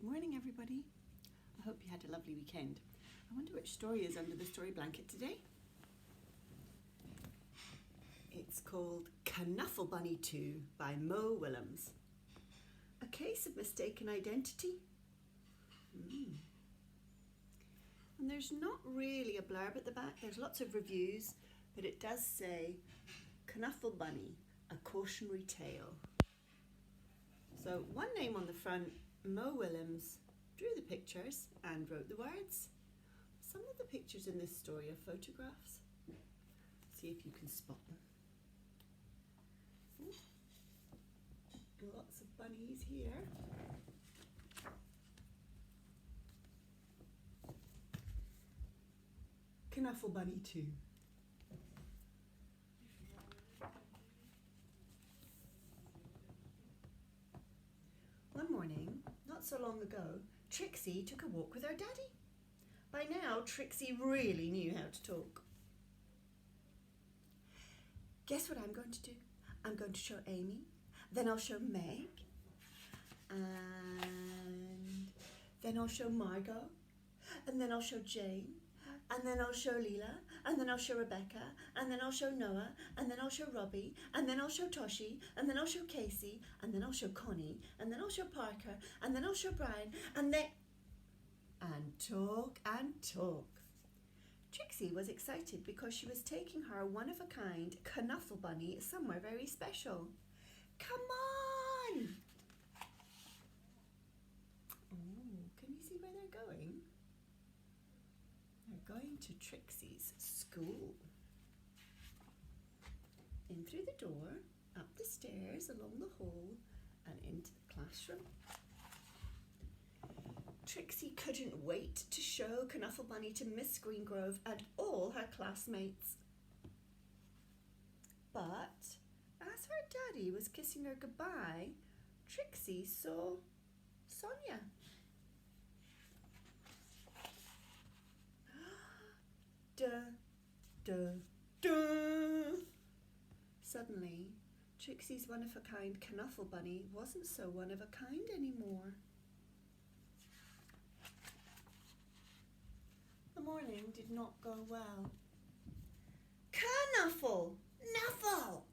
Good morning, everybody. I hope you had a lovely weekend. I wonder which story is under the story blanket today. It's called Knuffle Bunny 2 by Willems. A case of mistaken identity. And there's not really a blurb at the back. There's lots of reviews, but it does say Knuffle Bunny, a cautionary tale. So one name on the front, Willems, drew the pictures and wrote the words. Some of the pictures in this story are photographs. See if you can spot them. Lots of bunnies here. Knuffle Bunny 2. One morning, not so long ago, Trixie took a walk with her daddy. By now, Trixie really knew how to talk. Guess what I'm going to do? I'm going to show Amy, then I'll show Meg, and then I'll show Margot, and then I'll show Jane, and then I'll show Leela, and then I'll show Rebecca, and then I'll show Noah, and then I'll show Robbie, and then I'll show Toshi, and then I'll show Casey, and then I'll show Connie, and then I'll show Parker, and then I'll show Brian, and then... and talk and talk. Trixie was excited because she was taking her one-of-a-kind Knuffle Bunny somewhere very special. Come on! Oh, can you see where they're going? They're going to Trixie's school. In through the door, up the stairs, along the hall, and into the classroom. Trixie couldn't wait to show Knuffle Bunny to Miss Greengrove and all her classmates. But as her daddy was kissing her goodbye, Trixie saw Sonia. Suddenly, Trixie's one-of-a-kind Knuffle Bunny wasn't so one-of-a-kind anymore. The morning did not go well. Knuffle! Knuffle!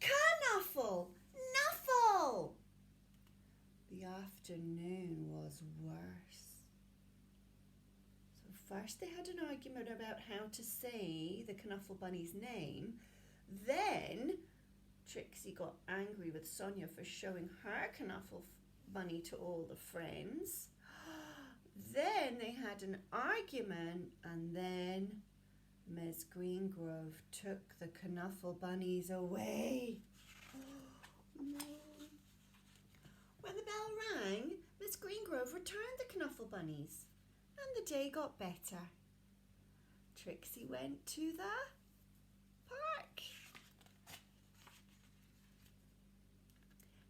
Knuffle! Knuffle! The afternoon was worse. So first they had an argument about how to say the Knuffle Bunny's name. Then Trixie got angry with Sonia for showing her Knuffle Bunny to all the friends. Then they had an argument, and then Miss Greengrove took the Knuffle Bunnies away. No. When the bell rang, Miss Greengrove returned the Knuffle Bunnies, and the day got better. Trixie went to the park.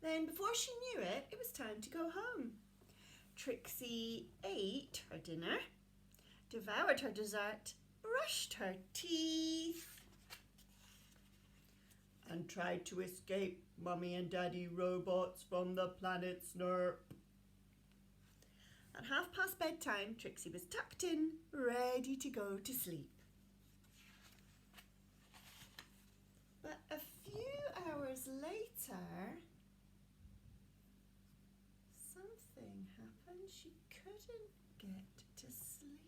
Then, before she knew it, it was time to go home. Trixie ate her dinner, devoured her dessert, brushed her teeth, and tried to escape Mummy and Daddy robots from the planet Snurp. At 1:30 bedtime, Trixie was tucked in, ready to go to sleep. But a few hours later, something happened. She couldn't get to sleep.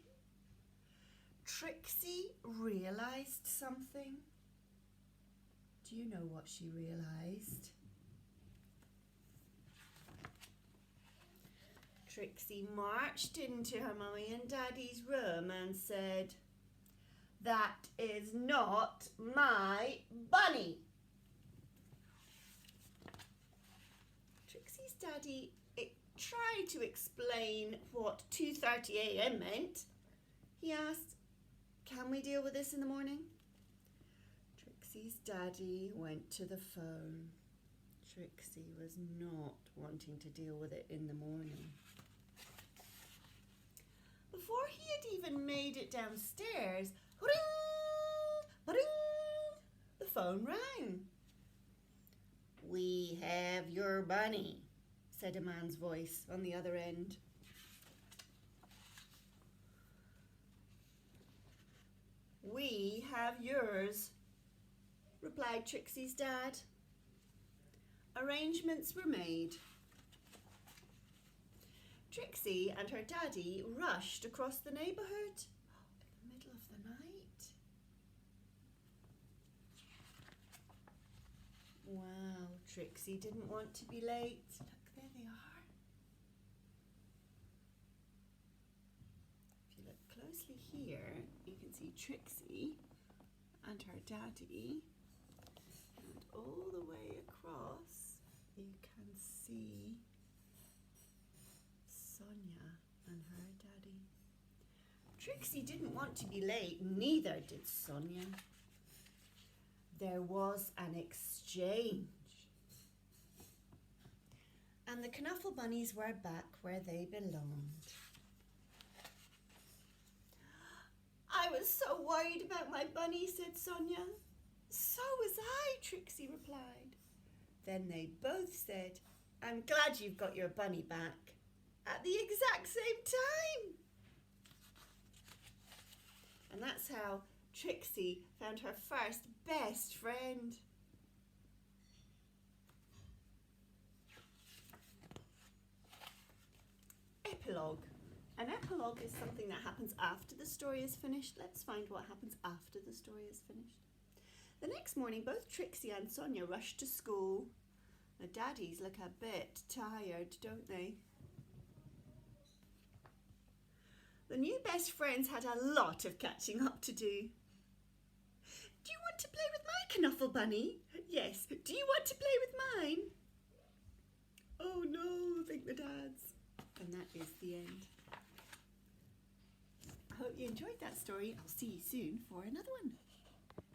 Trixie realised something. Do you know what she realised? Trixie marched into her Mummy and Daddy's room and said, "That is not my bunny." Trixie's daddy tried to explain what 2:30 a.m. meant. He asked, "Can we deal with this in the morning?" Trixie's daddy went to the phone. Trixie was not wanting to deal with it in the morning. Before he had even made it downstairs, ring, ba-ding, the phone rang. "We have your bunny," said a man's voice on the other end. We have yours, replied Trixie's dad. Arrangements were made. Trixie and her daddy rushed across the neighbourhood in the middle of the night. Wow, Trixie didn't want to be late. Look, there they are. If you look closely here, you can see Trixie and her daddy. And all the way across, you can see Sonia and her daddy. Trixie didn't want to be late, neither did Sonia. There was an exchange. And the Knuffle bunnies were back where they belonged. I was so worried about my bunny, said Sonia. So was I, Trixie replied. Then they both said, I'm glad you've got your bunny back at the exact same time. And that's how Trixie found her first best friend. Epilogue. An epilogue is something that happens after the story is finished. Let's find what happens after the story is finished. The next morning, both Trixie and Sonia rushed to school. The daddies look a bit tired, don't they? The new best friends had a lot of catching up to do. Do you want to play with my Knuffle bunny? Yes. Do you want to play with mine? Oh no, think the dads. And that is the end. I hope you enjoyed that story. I'll see you soon for another one.